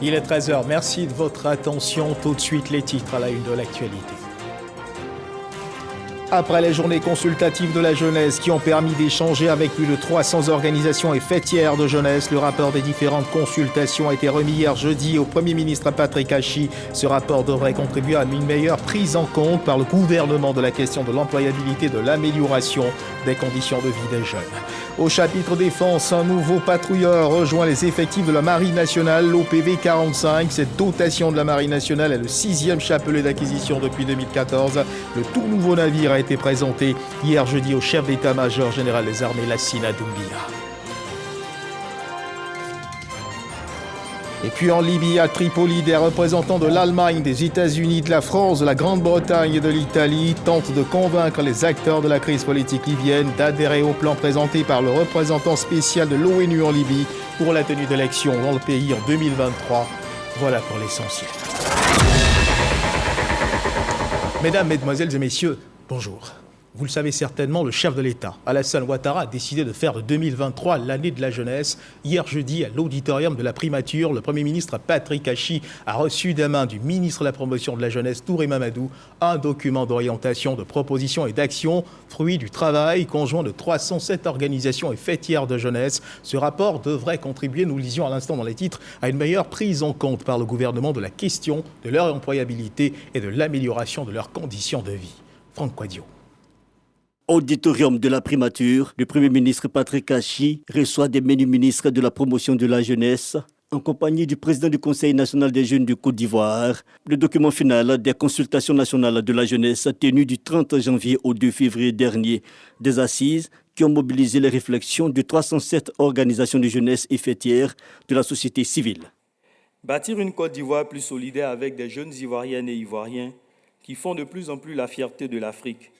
Il est 13h, merci de votre attention. Tout de suite les titres à la une de l'actualité. Après les journées consultatives de la jeunesse qui ont permis d'échanger avec plus de 300 organisations et fêtières de jeunesse, le rapport des différentes consultations a été remis hier jeudi au Premier ministre Patrick Hachi. Ce rapport devrait contribuer à une meilleure prise en compte par le gouvernement de la question de l'employabilité et de l'amélioration des conditions de vie des jeunes. Au chapitre défense, un nouveau patrouilleur rejoint les effectifs de la Marine nationale, l'OPV 45. Cette dotation de la Marine nationale est le 6e chapelet d'acquisition depuis 2014. Le tout nouveau navire a été présenté hier jeudi au chef d'état-major général des armées, Lassina Doumbia. Et puis en Libye, à Tripoli, des représentants de l'Allemagne, des États-Unis, de la France, de la Grande-Bretagne et de l'Italie tentent de convaincre les acteurs de la crise politique libyenne d'adhérer au plan présenté par le représentant spécial de l'ONU en Libye pour la tenue d'élections dans le pays en 2023. Voilà pour l'essentiel. Mesdames, Mesdemoiselles et Messieurs, bonjour. Vous le savez certainement, le chef de l'État, Alassane Ouattara, a décidé de faire de 2023 l'année de la jeunesse. Hier jeudi, à l'auditorium de la primature, le Premier ministre Patrick Hachi a reçu des mains du ministre de la Promotion de la Jeunesse, Touré Mamadou, un document d'orientation, de propositions et d'actions, fruit du travail conjoint de 307 organisations et fêtières de jeunesse. Ce rapport devrait contribuer, nous le disions à l'instant dans les titres, à une meilleure prise en compte par le gouvernement de la question de leur employabilité et de l'amélioration de leurs conditions de vie. Franck Quadio. Auditorium de la primature, le Premier ministre Patrick Hachi reçoit des menus ministres de la promotion de la jeunesse en compagnie du président du Conseil national des jeunes de Côte d'Ivoire. Le document final des consultations nationales de la jeunesse tenu du 30 janvier au 2 février dernier, des assises qui ont mobilisé les réflexions de 307 organisations de jeunesse et fêtières de la société civile. Bâtir une Côte d'Ivoire plus solidaire avec des jeunes Ivoiriennes et Ivoiriens qui font de plus en plus la fierté de l'Afrique.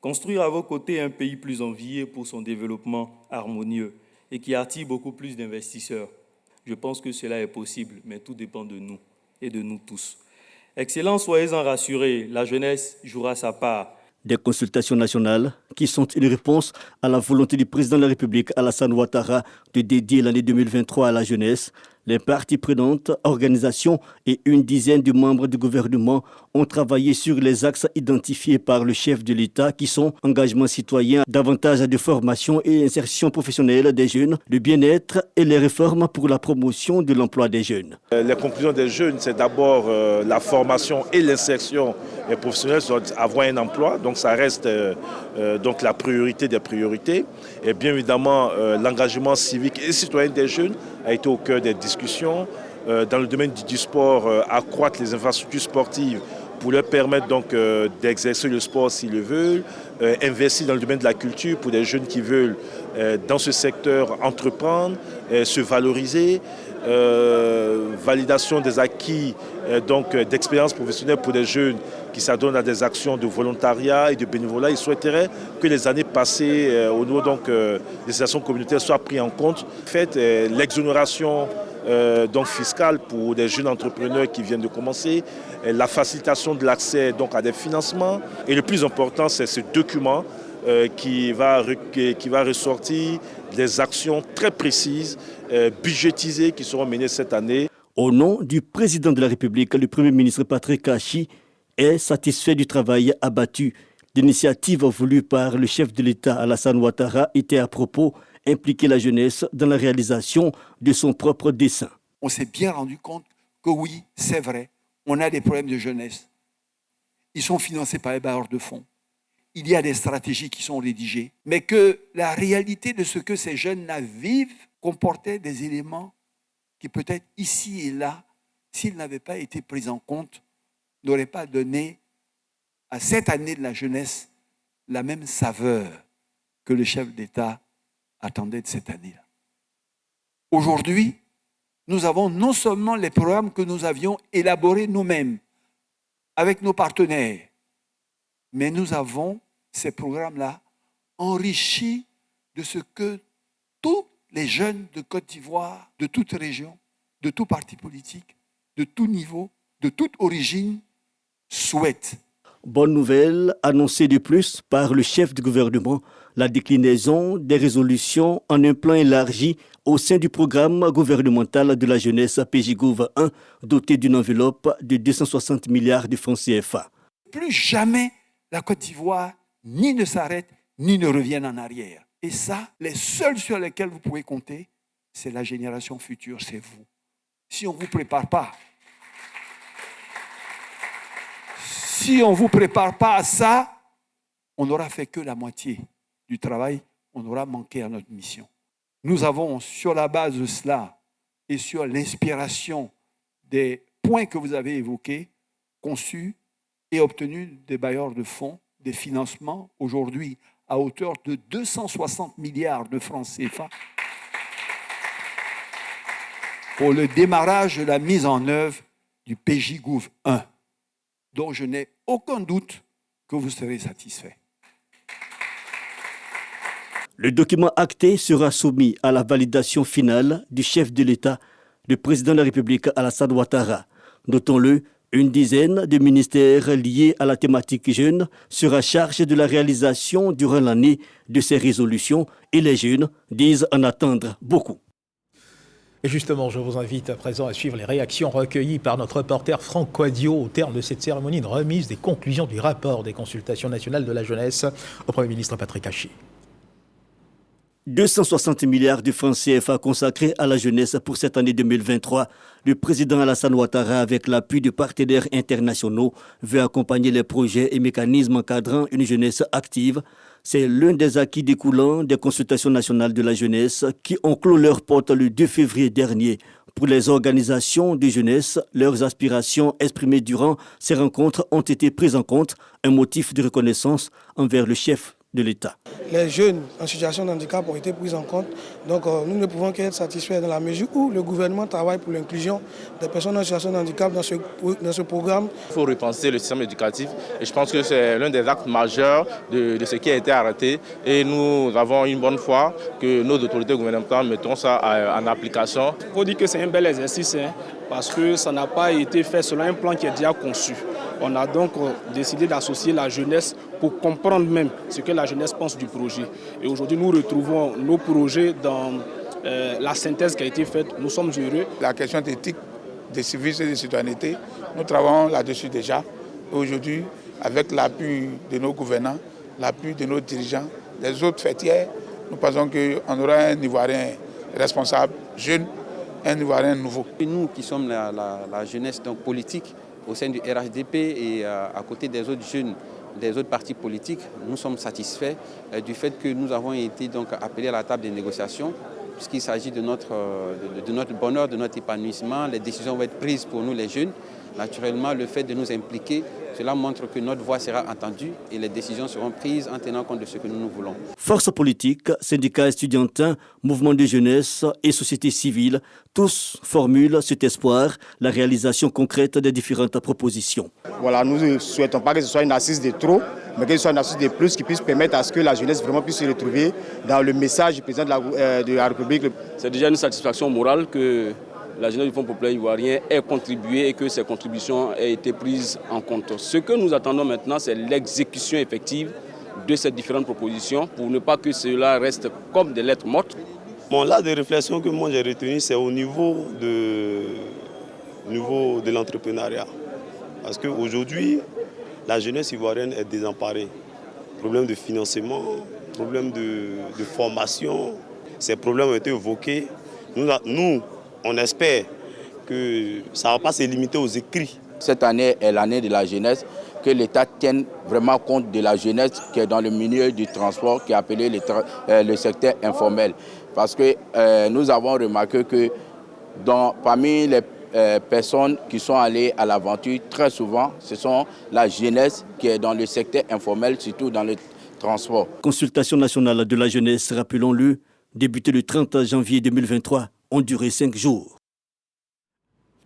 Construire à vos côtés un pays plus envié pour son développement harmonieux et qui attire beaucoup plus d'investisseurs. Je pense que cela est possible, mais tout dépend de nous et de nous tous. Excellence, soyez-en rassurés, la jeunesse jouera sa part. Des consultations nationales qui sont une réponse à la volonté du président de la République, Alassane Ouattara, de dédier l'année 2023 à la jeunesse. Les parties prenantes, organisations et une dizaine de membres du gouvernement ont travaillé sur les axes identifiés par le chef de l'État qui sont engagement citoyen, davantage de formation et insertion professionnelle des jeunes, le bien-être et les réformes pour la promotion de l'emploi des jeunes. Les conclusions des jeunes, c'est d'abord la formation et l'insertion professionnelle, avoir un emploi, donc ça reste donc la priorité des priorités. Et bien évidemment, l'engagement civique et citoyen des jeunes a été au cœur des discussions. Dans le domaine du sport, accroître les infrastructures sportives pour leur permettre donc d'exercer le sport s'ils le veulent, investir dans le domaine de la culture pour des jeunes qui veulent dans ce secteur entreprendre, se valoriser, validation des acquis donc d'expérience professionnelle pour des jeunes qui s'adonnent à des actions de volontariat et de bénévolat. Ils souhaiteraient que les années passées au niveau donc des associations communautaires soient prises en compte. En fait, l'exonération donc fiscale pour des jeunes entrepreneurs qui viennent de commencer, la facilitation de l'accès donc à des financements. Et le plus important, c'est ce document qui va ressortir des actions très précises, budgétisées qui seront menées cette année. Au nom du président de la République, le Premier ministre Patrick Hachi est satisfait du travail abattu. L'initiative voulue par le chef de l'État Alassane Ouattara était à propos impliquer la jeunesse dans la réalisation de son propre dessein. On s'est bien rendu compte que oui, c'est vrai, on a des problèmes de jeunesse. Ils sont financés par les bailleurs de fonds. Il y a des stratégies qui sont rédigées, mais que la réalité de ce que ces jeunes-là vivent comportait des éléments qui peut-être ici et là, s'ils n'avaient pas été pris en compte, n'auraient pas donné à cette année de la jeunesse la même saveur que le chef d'État attendait de cette année-là. Aujourd'hui, nous avons non seulement les programmes que nous avions élaborés nous-mêmes avec nos partenaires, mais nous avons ces programmes-là enrichis de ce que tous les jeunes de Côte d'Ivoire, de toute région, de tout parti politique, de tout niveau, de toute origine, souhaitent. Bonne nouvelle annoncée de plus par le chef du gouvernement, la déclinaison des résolutions en un plan élargi au sein du programme gouvernemental de la jeunesse PJGouv 1, doté d'une enveloppe de 260 milliards de francs CFA. Plus jamais la Côte d'Ivoire ni ne s'arrête, ni ne revienne en arrière. Et ça, les seuls sur lesquels vous pouvez compter, c'est la génération future, c'est vous. Si on ne vous prépare pas, à ça, on n'aura fait que la moitié du travail, on aura manqué à notre mission. Nous avons, sur la base de cela et sur l'inspiration des points que vous avez évoqués, conçu et obtenu des bailleurs de fonds, des financements, aujourd'hui à hauteur de 260 milliards de francs CFA, pour le démarrage de la mise en œuvre du PJGouv 1, dont je n'ai aucun doute que vous serez satisfait. Le document acté sera soumis à la validation finale du chef de l'État, le président de la République Alassane Ouattara. Notons-le, une dizaine de ministères liés à la thématique jeune sera chargée de la réalisation durant l'année de ces résolutions et les jeunes disent en attendre beaucoup. Et justement, je vous invite à présent à suivre les réactions recueillies par notre reporter Franck Quadio au terme de cette cérémonie de remise des conclusions du rapport des consultations nationales de la jeunesse au Premier ministre Patrick Hachi. 260 milliards de francs CFA consacrés à la jeunesse pour cette année 2023. Le président Alassane Ouattara, avec l'appui de partenaires internationaux, veut accompagner les projets et mécanismes encadrant une jeunesse active. C'est l'un des acquis découlant des consultations nationales de la jeunesse qui ont clos leurs portes le 2 février dernier. Pour les organisations de jeunesse, leurs aspirations exprimées durant ces rencontres ont été prises en compte, un motif de reconnaissance envers le chef de l'État. Les jeunes en situation de handicap ont été pris en compte. Donc nous ne pouvons qu'être satisfaits dans la mesure où le gouvernement travaille pour l'inclusion des personnes en situation de handicap dans ce programme. Il faut repenser le système éducatif et je pense que c'est l'un des actes majeurs de ce qui a été arrêté. Et nous avons une bonne foi que nos autorités gouvernementales mettront ça en application. Il faut dire que c'est un bel exercice parce que ça n'a pas été fait selon un plan qui est déjà conçu. On a donc décidé d'associer la jeunesse pour comprendre même ce que la jeunesse pense du projet. Et aujourd'hui, nous retrouvons nos projets dans la synthèse qui a été faite. Nous sommes heureux. La question d'éthique, de civisme et de citoyenneté, nous travaillons là-dessus déjà. Aujourd'hui, avec l'appui de nos gouvernants, l'appui de nos dirigeants, des autres fêtières, nous pensons qu'on aura un Ivoirien responsable, jeune, un Ivoirien nouveau. Et nous qui sommes la jeunesse donc, politique, au sein du RHDP et à côté des autres jeunes, des autres partis politiques, nous sommes satisfaits du fait que nous avons été donc appelés à la table des négociations, puisqu'il s'agit de notre bonheur, de notre épanouissement. Les décisions vont être prises pour nous les jeunes. Naturellement, le fait de nous impliquer, cela montre que notre voix sera entendue et les décisions seront prises en tenant compte de ce que nous voulons. Forces politiques, syndicats estudiantins, mouvements de jeunesse et société civile, tous formulent cet espoir, la réalisation concrète des différentes propositions. Voilà, nous ne souhaitons pas que ce soit une assise de trop, mais que ce soit une assise de plus qui puisse permettre à ce que la jeunesse vraiment puisse se retrouver dans le message du président de la République. C'est déjà une satisfaction morale que la jeunesse du Fonds populaire ivoirien ait contribué et que ces contributions aient été prises en compte. Ce que nous attendons maintenant, c'est l'exécution effective de ces différentes propositions pour ne pas que cela reste comme des lettres mortes. Bon, là, des réflexions que moi j'ai retenues, c'est au niveau de l'entrepreneuriat. Parce qu'aujourd'hui, la jeunesse ivoirienne est désemparée. Problème de financement, problème de formation, ces problèmes ont été évoqués. Nous, on espère que ça ne va pas se limiter aux écrits. Cette année est l'année de la jeunesse, que l'État tienne vraiment compte de la jeunesse qui est dans le milieu du transport, qui est appelé le secteur informel. Parce que nous avons remarqué que parmi les personnes qui sont allées à l'aventure, très souvent, ce sont la jeunesse qui est dans le secteur informel, surtout dans le transport. Consultation nationale de la jeunesse, rappelons-le, débutée le 30 janvier 2023, ont duré 5 jours.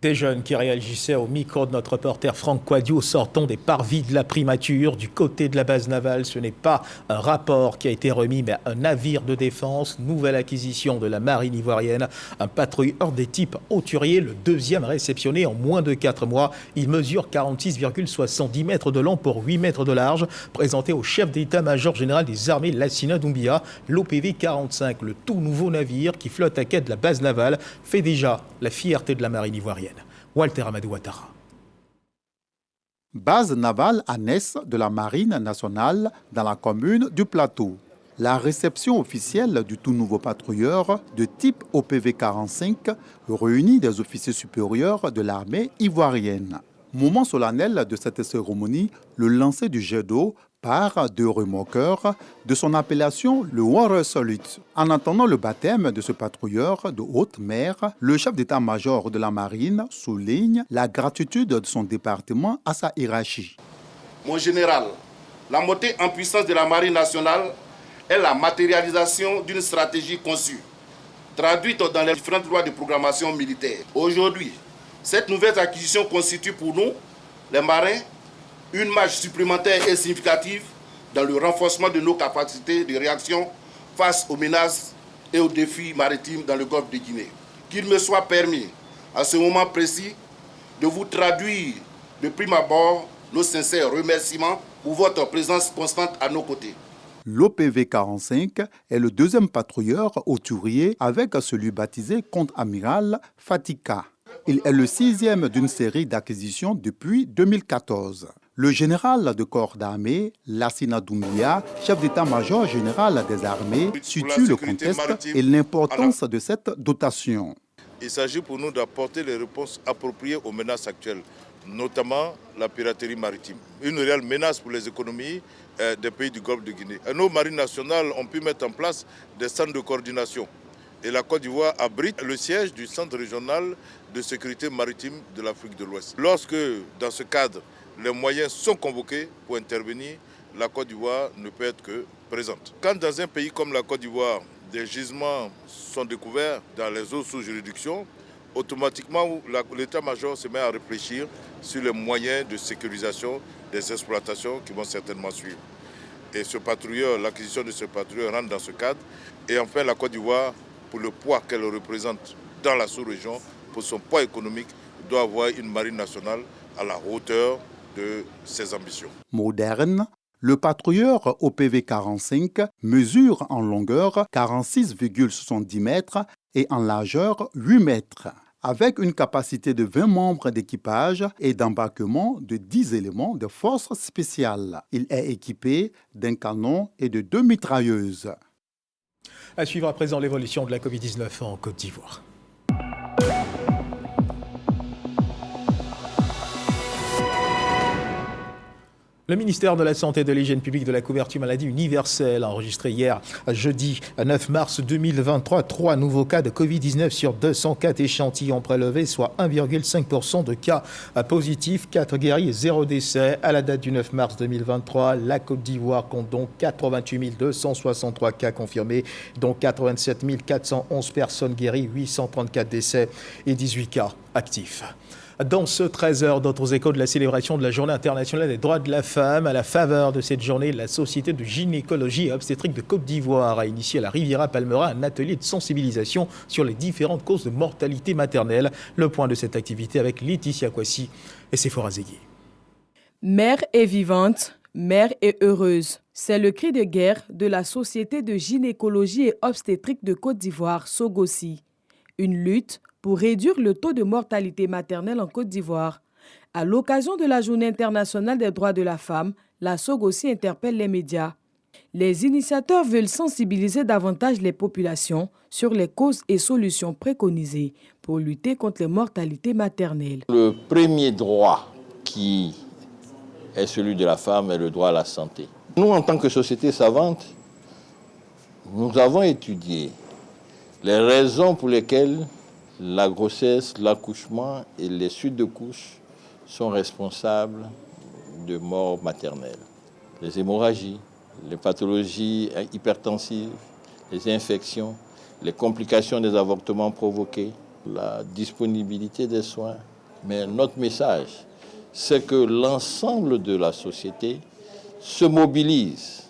Des jeunes qui réagissaient au micro de notre reporter Franck Quadio, sortant des parvis de la primature du côté de la base navale. Ce n'est pas un rapport qui a été remis, mais un navire de défense, nouvelle acquisition de la marine ivoirienne. Un patrouilleur des types hauturier, le deuxième réceptionné en moins de 4 mois. Il mesure 46,70 mètres de long pour 8 mètres de large. Présenté au chef d'état-major général des armées Lassina Doumbia, l'OPV 45, le tout nouveau navire qui flotte à quai de la base navale, fait déjà la fierté de la marine ivoirienne. Walter Amadou Ouattara. Base navale annexe de la Marine nationale dans la commune du Plateau. La réception officielle du tout nouveau patrouilleur de type OPV 45 réunit des officiers supérieurs de l'armée ivoirienne. Moment solennel de cette cérémonie, le lancer du jet d'eau par 2 remorqueurs de son appellation le Water Salute. En attendant le baptême de ce patrouilleur de haute mer, le chef d'état-major de la marine souligne la gratitude de son département à sa hiérarchie. Mon général, la montée en puissance de la marine nationale est la matérialisation d'une stratégie conçue, traduite dans les différentes lois de programmation militaire. Aujourd'hui, cette nouvelle acquisition constitue pour nous, les marins, une marge supplémentaire et significative dans le renforcement de nos capacités de réaction face aux menaces et aux défis maritimes dans le golfe de Guinée. Qu'il me soit permis, à ce moment précis, de vous traduire de prime abord nos sincères remerciements pour votre présence constante à nos côtés. L'OPV 45 est le deuxième patrouilleur hauturier avec celui baptisé contre-amiral Fatika. Il est le 6e d'une série d'acquisitions depuis 2014. Le général de corps d'armée, Lassina Doumbia, chef d'état-major général des armées, situe le contexte et l'importance de cette dotation. Il s'agit pour nous d'apporter les réponses appropriées aux menaces actuelles, notamment la piraterie maritime. Une réelle menace pour les économies des pays du Golfe de Guinée. Nos marines nationales ont pu mettre en place des centres de coordination. Et la Côte d'Ivoire abrite le siège du Centre régional de sécurité maritime de l'Afrique de l'Ouest. Lorsque, dans ce cadre, les moyens sont convoqués pour intervenir, la Côte d'Ivoire ne peut être que présente. Quand dans un pays comme la Côte d'Ivoire, des gisements sont découverts dans les eaux sous juridiction, automatiquement l'état-major se met à réfléchir sur les moyens de sécurisation des exploitations qui vont certainement suivre. Et ce patrouilleur, l'acquisition de ce patrouilleur rentre dans ce cadre. Et enfin, la Côte d'Ivoire, pour le poids qu'elle représente dans la sous-région, pour son poids économique, doit avoir une marine nationale à la hauteur de ses ambitions. Moderne, le patrouilleur OPV 45 mesure en longueur 46,70 mètres et en largeur 8 mètres, avec une capacité de 20 membres d'équipage et d'embarquement de 10 éléments de force spéciale. Il est équipé d'un canon et de 2 mitrailleuses. À suivre à présent l'évolution de la Covid-19 en Côte d'Ivoire. Le ministère de la Santé et de l'Hygiène publique de la couverture maladie universelle a enregistré hier, jeudi 9 mars 2023, 3 nouveaux cas de Covid-19 sur 204 échantillons prélevés, soit 1,5% de cas positifs, 4 guéris et 0 décès. À la date du 9 mars 2023, la Côte d'Ivoire compte donc 88 263 cas confirmés, dont 87 411 personnes guéries, 834 décès et 18 cas actifs. Dans ce 13h, d'autres échos de la célébration de la Journée internationale des droits de la femme. À la faveur de cette journée, la Société de gynécologie et obstétrique de Côte d'Ivoire a initié à la Riviera Palmera un atelier de sensibilisation sur les différentes causes de mortalité maternelle. Le point de cette activité avec Laetitia Kwasi et Sephora Zegui. Mère est vivante, mère est heureuse. C'est le cri de guerre de la Société de gynécologie et obstétrique de Côte d'Ivoire, SOGOSI. Une lutte pour réduire le taux de mortalité maternelle en Côte d'Ivoire. À l'occasion de la Journée internationale des droits de la femme, la SOGOSI interpelle les médias. Les initiateurs veulent sensibiliser davantage les populations sur les causes et solutions préconisées pour lutter contre les mortalités maternelles. Le premier droit qui est celui de la femme est le droit à la santé. Nous, en tant que société savante, nous avons étudié les raisons pour lesquelles la grossesse, l'accouchement et les suites de couches sont responsables de morts maternelles. Les hémorragies, les pathologies hypertensives, les infections, les complications des avortements provoqués, la disponibilité des soins, Mais notre message, c'est que l'ensemble de la société se mobilise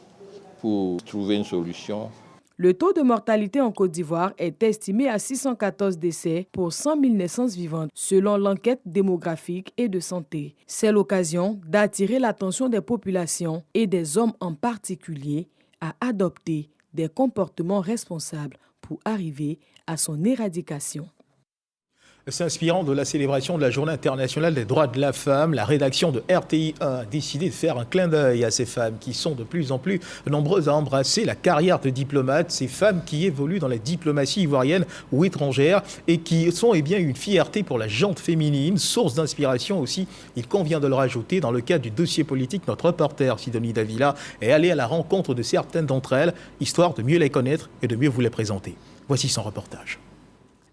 pour trouver une solution. Le taux de mortalité en Côte d'Ivoire est estimé à 614 décès pour 100 000 naissances vivantes, selon l'enquête démographique et de santé. C'est l'occasion d'attirer l'attention des populations et des hommes en particulier à adopter des comportements responsables pour arriver à son éradication. S'inspirant de la célébration de la Journée internationale des droits de la femme, la rédaction de RTI 1 a décidé de faire un clin d'œil à ces femmes qui sont de plus en plus nombreuses à embrasser la carrière de diplomate, ces femmes qui évoluent dans la diplomatie ivoirienne ou étrangère et qui sont une fierté pour la gente féminine, source d'inspiration aussi. Il convient de le rajouter dans le cadre du dossier politique. Notre reporter Sidonie Davila est allée à la rencontre de certaines d'entre elles, histoire de mieux les connaître et de mieux vous les présenter. Voici son reportage.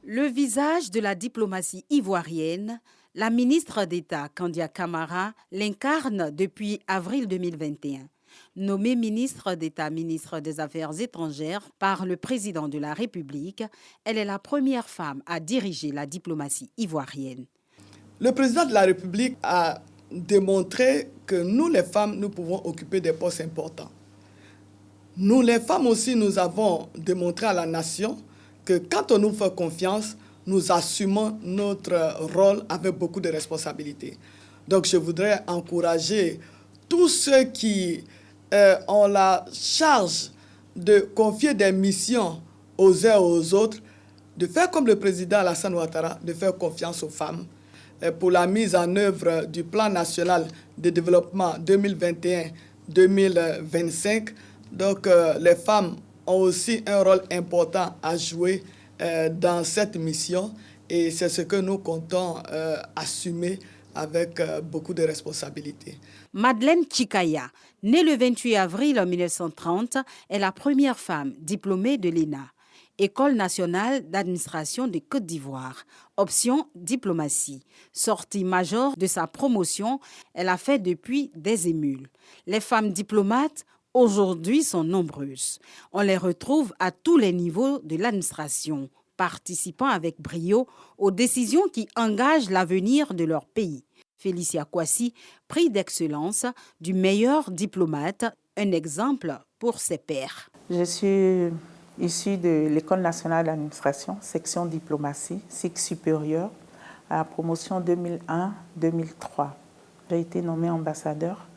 Le visage de la diplomatie ivoirienne, la ministre d'État Kandia Camara l'incarne depuis avril 2021. Nommée ministre d'État, ministre des Affaires étrangères par le président de la République, elle est la première femme à diriger la diplomatie ivoirienne. Le président de la République a démontré que nous, les femmes, nous pouvons occuper des postes importants. Nous, les femmes aussi, nous avons démontré à la nation que quand on nous fait confiance, nous assumons notre rôle avec beaucoup de responsabilités. Donc je voudrais encourager tous ceux qui ont la charge de confier des missions aux uns et aux autres, de faire comme le président Alassane Ouattara, de faire confiance aux femmes pour la mise en œuvre du plan national de développement 2021-2025. Donc les femmes ont aussi un rôle important à jouer dans cette mission et c'est ce que nous comptons assumer avec beaucoup de responsabilités. Madeleine Chikaya, née le 28 avril 1930, est la première femme diplômée de l'ENA, École nationale d'administration de Côte d'Ivoire, option diplomatie. Sortie majeure de sa promotion, elle a fait depuis des émules. Les femmes diplomates aujourd'hui sont nombreuses. On les retrouve à tous les niveaux de l'administration, participant avec brio aux décisions qui engagent l'avenir de leur pays. Félicia Kwasi, prix d'excellence du meilleur diplomate, un exemple pour ses pairs. Je suis issue de l'École nationale d'administration, section diplomatie, cycle supérieur, à la promotion 2001-2003. J'ai été nommée ambassadeur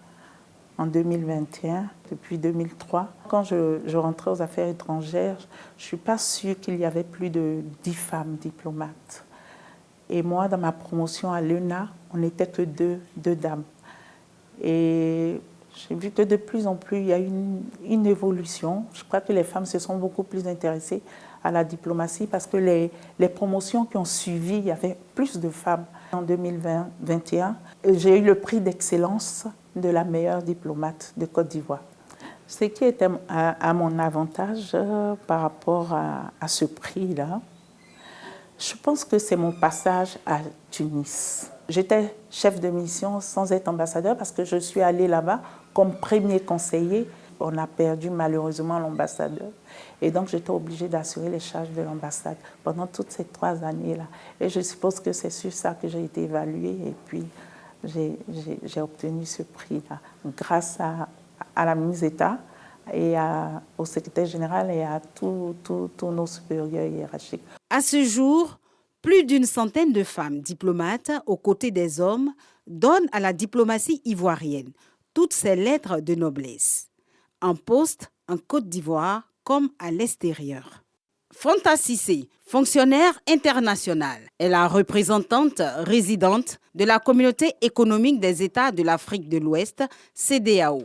en 2021, depuis 2003. Quand je rentrais aux affaires étrangères, je ne suis pas sûre qu'il y avait plus de 10 femmes diplomates. Et moi, dans ma promotion à l'ENA, on n'était que deux dames. Et j'ai vu que de plus en plus, il y a une évolution. Je crois que les femmes se sont beaucoup plus intéressées à la diplomatie parce que les promotions qui ont suivi, il y avait plus de femmes. En 2021, j'ai eu le prix d'excellence de la meilleure diplomate de Côte d'Ivoire. Ce qui était à mon avantage par rapport à ce prix-là, je pense que c'est mon passage à Tunis. J'étais chef de mission sans être ambassadeur parce que je suis allée là-bas comme premier conseiller. On a perdu malheureusement l'ambassadeur. Et donc, j'étais obligée d'assurer les charges de l'ambassade pendant toutes ces 3 années-là. Et je suppose que c'est sur ça que j'ai été évaluée. Et puis, j'ai obtenu ce prix-là grâce à la ministre d'État et au secrétaire général et à tous nos supérieurs hiérarchiques. À ce jour, plus d'une centaine de femmes diplomates aux côtés des hommes donnent à la diplomatie ivoirienne toutes ces lettres de noblesse, en poste en Côte d'Ivoire comme à l'extérieur. Fanta Cissé, fonctionnaire internationale, est la représentante résidente de la Communauté économique des États de l'Afrique de l'Ouest, CEDEAO.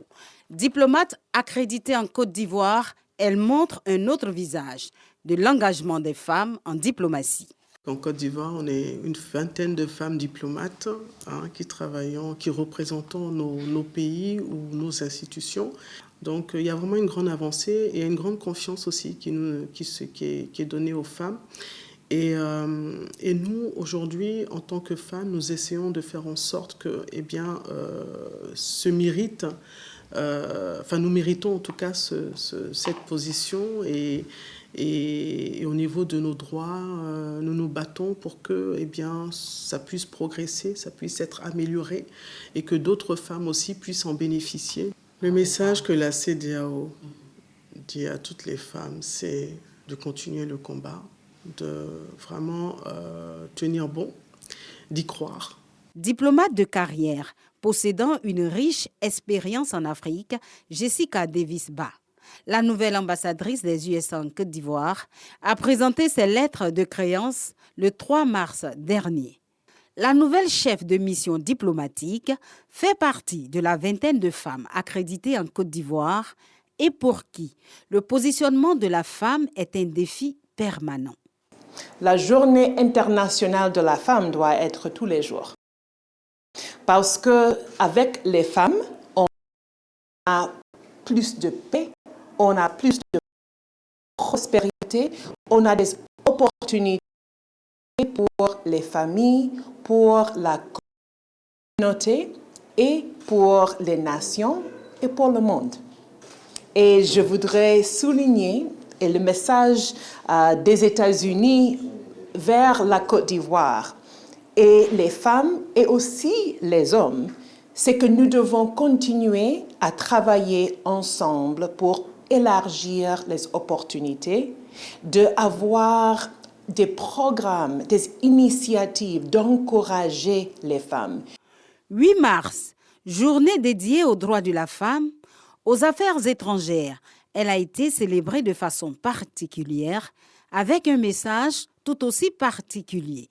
Diplomate accréditée en Côte d'Ivoire, elle montre un autre visage de l'engagement des femmes en diplomatie. En Côte d'Ivoire, on est une vingtaine de femmes diplomates qui travaillons, qui représentons nos pays ou nos institutions. Donc il y a vraiment une grande avancée et une grande confiance aussi qui est donnée aux femmes. Et nous, aujourd'hui, en tant que femmes, nous essayons de faire en sorte que nous méritons en tout cas cette position et Et au niveau de nos droits, nous nous battons pour que ça puisse progresser, ça puisse être amélioré et que d'autres femmes aussi puissent en bénéficier. Le message que la CEDEAO dit à toutes les femmes, c'est de continuer le combat, de vraiment tenir bon, d'y croire. Diplomate de carrière, possédant une riche expérience en Afrique, Jessica Davis-Ba, la nouvelle ambassadrice des USA en Côte d'Ivoire, a présenté ses lettres de créance le 3 mars dernier. La nouvelle chef de mission diplomatique fait partie de la vingtaine de femmes accréditées en Côte d'Ivoire et pour qui le positionnement de la femme est un défi permanent. La journée internationale de la femme doit être tous les jours. Parce qu'avec les femmes, on a plus de paix, on a plus de prospérité, on a des opportunités pour les familles, pour la communauté et pour les nations et pour le monde. Et je voudrais souligner le message des États-Unis vers la Côte d'Ivoire et les femmes et aussi les hommes, c'est que nous devons continuer à travailler ensemble pour élargir les opportunités, d'avoir des programmes, des initiatives, d'encourager les femmes. 8 mars, journée dédiée aux droits de la femme, aux affaires étrangères. Elle a été célébrée de façon particulière, avec un message tout aussi particulier.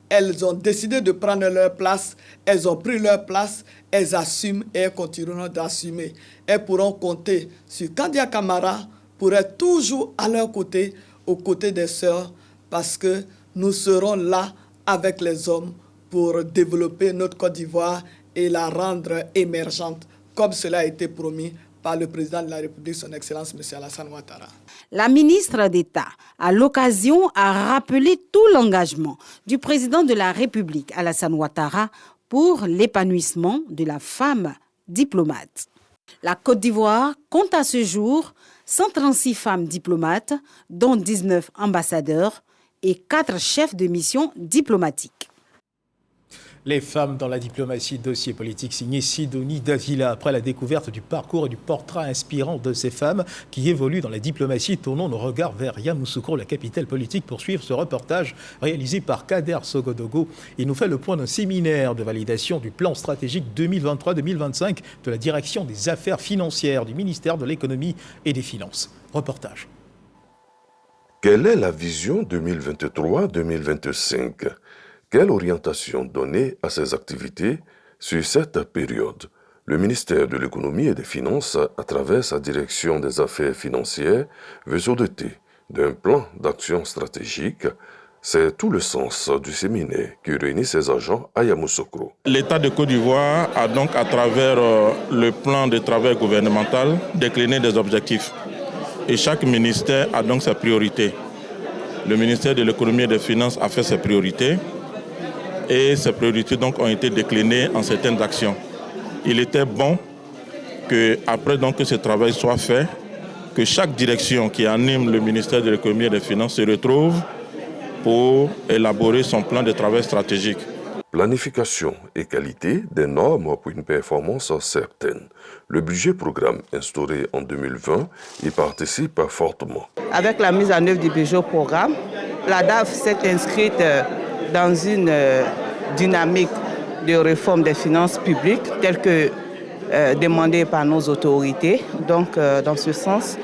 Elles ont décidé de prendre leur place, elles ont pris leur place, elles assument et elles continueront d'assumer. Elles pourront compter sur Kandia Camara pour être toujours à leur côté, aux côtés des sœurs, parce que nous serons là avec les hommes pour développer notre Côte d'Ivoire et la rendre émergente, comme cela a été promis par le président de la République, son Excellence M. Alassane Ouattara. La ministre d'État, à l'occasion, a rappelé tout l'engagement du président de la République, Alassane Ouattara, pour l'épanouissement de la femme diplomate. La Côte d'Ivoire compte à ce jour 136 femmes diplomates, dont 19 ambassadeurs et 4 chefs de mission diplomatiques. Les femmes dans la diplomatie, dossier politique signé Sidonie Davila. Après la découverte du parcours et du portrait inspirant de ces femmes qui évoluent dans la diplomatie, tournons nos regards vers Yamoussoukro, la capitale politique, pour suivre ce reportage réalisé par Kader Sogodogo. Il nous fait le point d'un séminaire de validation du plan stratégique 2023-2025 de la direction des affaires financières du ministère de l'économie et des finances. Reportage. Quelle est la vision 2023-2025 ? Quelle orientation donner à ces activités sur cette période? Le ministère de l'économie et des finances, à travers sa direction des affaires financières, veut se doter d'un plan d'action stratégique. C'est tout le sens du séminaire qui réunit ses agents à Yamoussoukro. L'État de Côte d'Ivoire a donc, à travers le plan de travail gouvernemental, décliné des objectifs. Et chaque ministère a donc ses priorités. Le ministère de l'économie et des finances a fait ses priorités. Et ces priorités donc ont été déclinées en certaines actions. Il était bon qu'après que ce travail soit fait, que chaque direction qui anime le ministère de l'économie et des finances se retrouve pour élaborer son plan de travail stratégique. Planification et qualité des normes pour une performance certaine. Le budget programme instauré en 2020 y participe fortement. Avec la mise en œuvre du budget programme, la DAF s'est inscrite dans une dynamique de réforme des finances publiques telle que demandée par nos autorités. Donc, dans ce sens,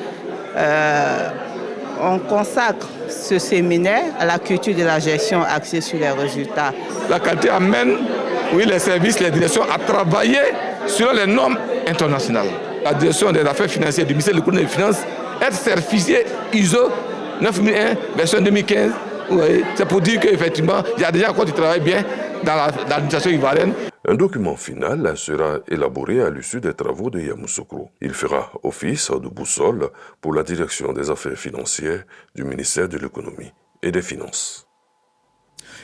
on consacre ce séminaire à la culture de la gestion axée sur les résultats. La qualité amène, les services, les directions à travailler sur les normes internationales. La direction des affaires financières du ministère de l'économie et des finances est certifiée ISO 9001, version 2015. C'est pour dire qu'effectivement, il y a déjà encore du travail bien dans l'administration ivoirienne. Un document final sera élaboré à l'issue des travaux de Yamoussoukro. Il fera office de boussole pour la direction des affaires financières du ministère de l'économie et des finances.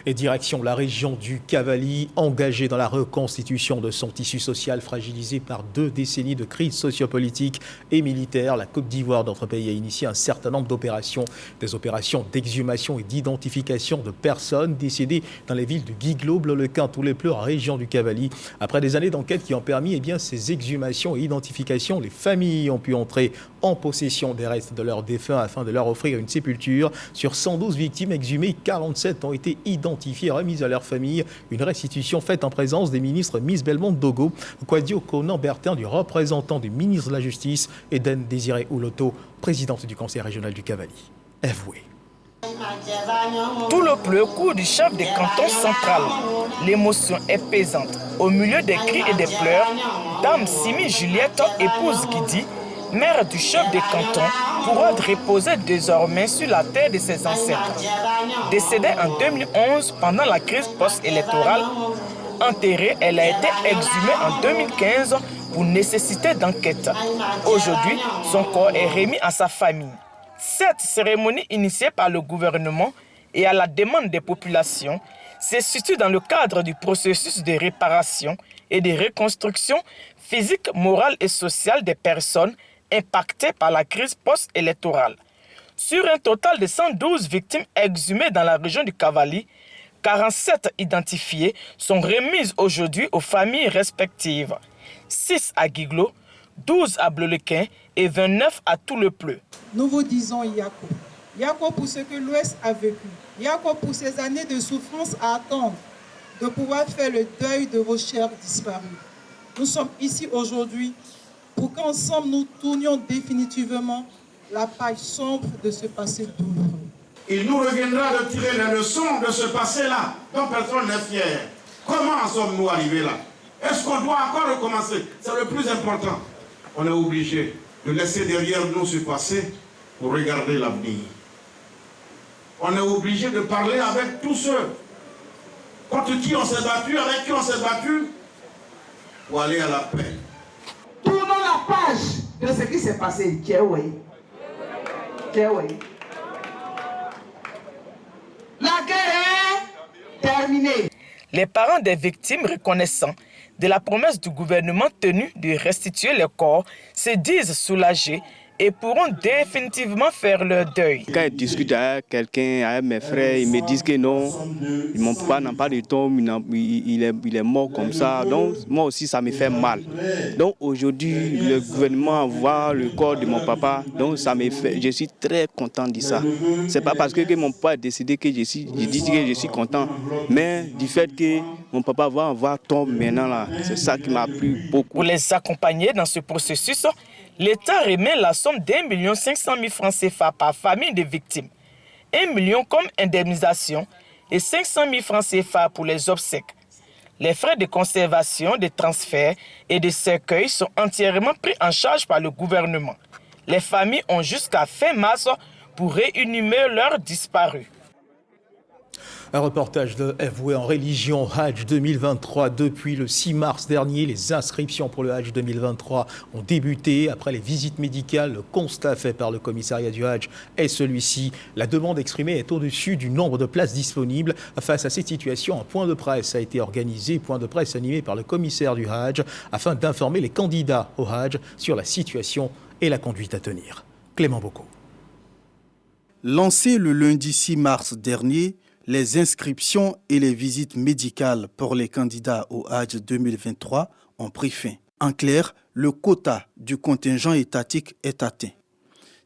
Et direction la région du Cavally, engagée dans la reconstitution de son tissu social fragilisé par 2 décennies de crise sociopolitique et militaire. La Côte d'Ivoire, notre pays, a initié un certain nombre d'opérations, des opérations d'exhumation et d'identification de personnes décédées dans les villes de Guiglo, Bleu-le-Quin, Tous-les-Pleurs, région du Cavally. Après des années d'enquête qui ont permis ces exhumations et identifications, les familles ont pu entrer en possession des restes de leurs défunts afin de leur offrir une sépulture. Sur 112 victimes exhumées, 47 ont été identifiées et remises à leur famille. Une restitution faite en présence des ministres Miss Belmonte Dogo, Kwadio Conan-Bertin, du représentant du ministre de la Justice, et Den Désiré Ouloto, présidente du conseil régional du Cavally. Avoué. Tout le pleu court du chef des cantons central. L'émotion est pesante. Au milieu des cris et des pleurs, Dame Simi Juliette, épouse Guidi, mère du chef des cantons, pourra reposer désormais sur la terre de ses ancêtres. Décédée en 2011 pendant la crise post-électorale, enterrée, elle a été exhumée en 2015 pour nécessité d'enquête. Aujourd'hui, son corps est remis à sa famille. Cette cérémonie initiée par le gouvernement et à la demande des populations se situe dans le cadre du processus de réparation et de reconstruction physique, morale et sociale des personnes impactées par la crise post-électorale. Sur un total de 112 victimes exhumées dans la région du Cavally, 47 identifiées sont remises aujourd'hui aux familles respectives. 6 à Guiglo, 12 à Bleu-le-Quin et 29 à Tous-les-Pleurs. Nous vous disons Yako. Yako pour ce que l'Ouest a vécu. Yako pour ces années de souffrance à attendre, de pouvoir faire le deuil de vos chers disparus. Nous sommes ici aujourd'hui pour qu'ensemble nous tournions définitivement la page sombre de ce passé douloureux. Il nous reviendra de tirer les leçons de ce passé-là, dont personne n'est fier. Comment en sommes-nous arrivés là? Est-ce qu'on doit encore recommencer? C'est le plus important. On est obligé de laisser derrière nous ce passé pour regarder l'avenir. On est obligé de parler avec tous ceux contre qui on s'est battu, avec qui on s'est battu, pour aller à la paix. Tournons la page de ce qui s'est passé. La guerre est terminée. Les parents des victimes reconnaissant de la promesse du gouvernement tenu de restituer les corps se disent soulagés et pourront définitivement faire leur deuil. Quand je discute avec quelqu'un, avec mes frères, ils me disent que non, mon papa n'a pas de tombe, il est mort comme ça. Donc moi aussi, ça me fait mal. Donc aujourd'hui, le gouvernement envoie le corps de mon papa. Donc ça me fait, je suis très content de ça. C'est pas parce que mon papa est décédé que je dis que je suis content, mais du fait que mon papa va avoir tombe maintenant là, c'est ça qui m'a plu beaucoup. Pour les accompagner dans ce processus, l'État remet la somme d'1 500 000 francs CFA par famille de victimes, 1 million comme indemnisation et 500 000 francs CFA pour les obsèques. Les frais de conservation, de transfert et de cercueil sont entièrement pris en charge par le gouvernement. Les familles ont jusqu'à fin mars pour réinhumer leurs disparus. Un reportage de Avoué en religion Hajj 2023. Depuis le 6 mars dernier, les inscriptions pour le Hajj 2023 ont débuté. Après les visites médicales, le constat fait par le commissariat du Hajj est celui-ci. La demande exprimée est au-dessus du nombre de places disponibles. Face à cette situation, un point de presse a été organisé, point de presse animé par le commissaire du Hajj, afin d'informer les candidats au Hajj sur la situation et la conduite à tenir. Clément Bocco. Lancé le lundi 6 mars dernier, les inscriptions et les visites médicales pour les candidats au Hajj 2023 ont pris fin. En clair, le quota du contingent étatique est atteint.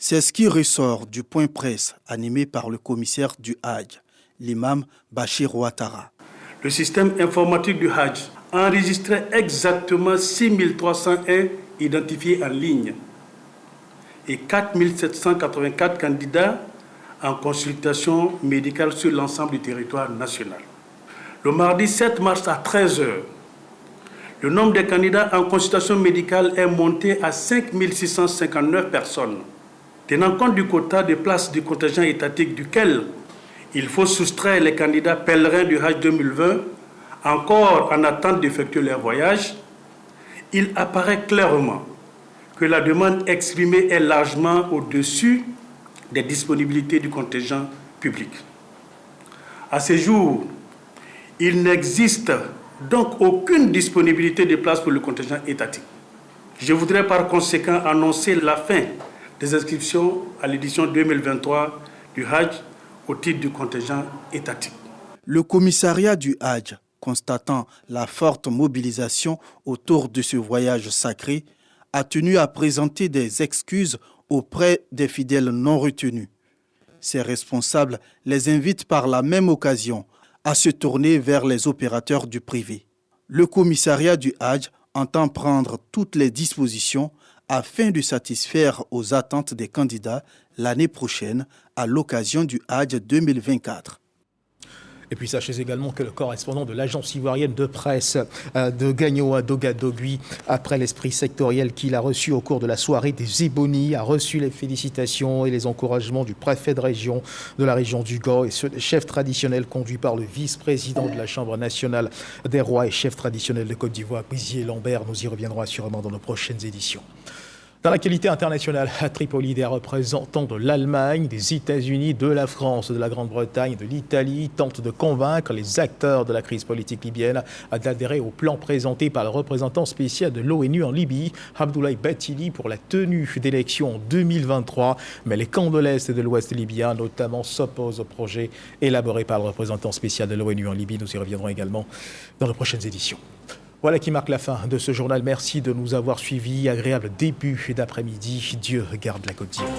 C'est ce qui ressort du point presse animé par le commissaire du Hajj, l'imam Bachir Ouattara. Le système informatique du Hajj a enregistré exactement 6 301 identifiés en ligne et 4 784 candidats en consultation médicale sur l'ensemble du territoire national. Le mardi 7 mars à 13h, le nombre de candidats en consultation médicale est monté à 5 659 personnes. Tenant compte du quota de places du contingent étatique duquel il faut soustraire les candidats pèlerins du Hajj 2020, encore en attente d'effectuer leur voyage, il apparaît clairement que la demande exprimée est largement au-dessus des disponibilités du contingent public. À ce jour, Il n'existe donc aucune disponibilité de place pour le contingent étatique. Je voudrais par conséquent annoncer la fin des inscriptions à l'édition 2023 du Hajj au titre du contingent étatique. Le commissariat du Hajj, constatant la forte mobilisation autour de ce voyage sacré, a tenu à présenter des excuses auprès des fidèles non retenus. Ces responsables les invitent par la même occasion à se tourner vers les opérateurs du privé. Le commissariat du Hajj entend prendre toutes les dispositions afin de satisfaire aux attentes des candidats l'année prochaine à l'occasion du Hajj 2024. Et puis sachez également que le correspondant de l'agence ivoirienne de presse de Gagnoa Dogadogui, après l'esprit sectoriel qu'il a reçu au cours de la soirée des Ébonies, a reçu les félicitations et les encouragements du préfet de la région du Gao et ceux des chefs traditionnels conduits par le vice-président de la Chambre nationale des rois et chef traditionnel de Côte d'Ivoire, Brizier Lambert. Nous y reviendrons assurément dans nos prochaines éditions. Dans la qualité internationale, à Tripoli, des représentants de l'Allemagne, des États-Unis, de la France, de la Grande-Bretagne, de l'Italie tentent de convaincre les acteurs de la crise politique libyenne d'adhérer au plan présenté par le représentant spécial de l'ONU en Libye, Abdoulaye Bathily, pour la tenue d'élections en 2023. Mais les camps de l'Est et de l'Ouest libyen, notamment, s'opposent au projet élaboré par le représentant spécial de l'ONU en Libye. Nous y reviendrons également dans les prochaines éditions. Voilà qui marque la fin de ce journal. Merci de nous avoir suivis. Agréable début d'après-midi. Dieu garde la Côte d'Ivoire.